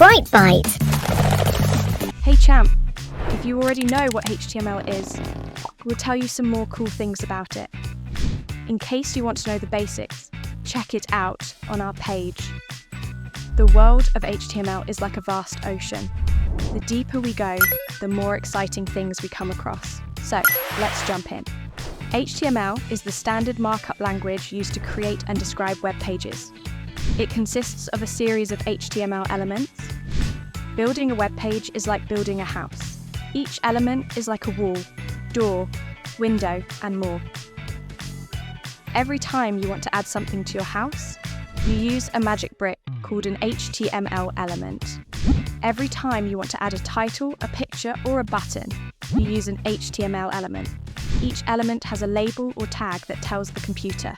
Bright Bite. Hey champ, if you already know what HTML is, we'll tell you some more cool things about it. In case you want to know the basics, check it out on our page. The world of HTML is like a vast ocean. The deeper we go, the more exciting things we come across. So, let's jump in. HTML is the standard markup language used to create and describe web pages. It consists of a series of HTML elements. Building a web page is like building a house. Each element is like a wall, door, window, and more. Every time you want to add something to your house, you use a magic brick called an HTML element. Every time you want to add a title, a picture, or a button, you use an HTML element. Each element has a label or tag that tells the computer,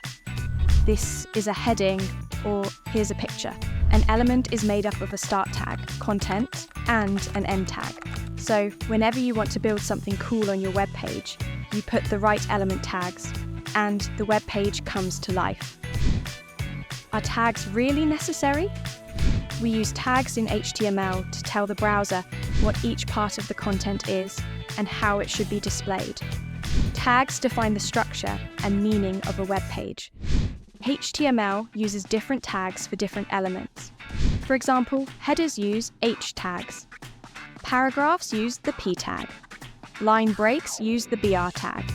this is a heading, or here's a picture. An element is made up of a start tag, content, and an end tag. So whenever you want to build something cool on your web page, you put the right element tags, and the web page comes to life. Are tags really necessary? We use tags in HTML to tell the browser what each part of the content is and how it should be displayed. Tags define the structure and meaning of a web page. HTML uses different tags for different elements. For example, headers use H tags. Paragraphs use the P tag. Line breaks use the BR tag.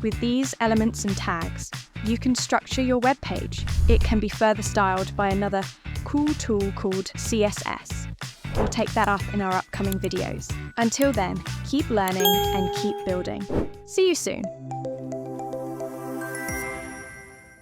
With these elements and tags, you can structure your web page. It can be further styled by another cool tool called CSS. We'll take that up in our upcoming videos. Until then, keep learning and keep building. See you soon.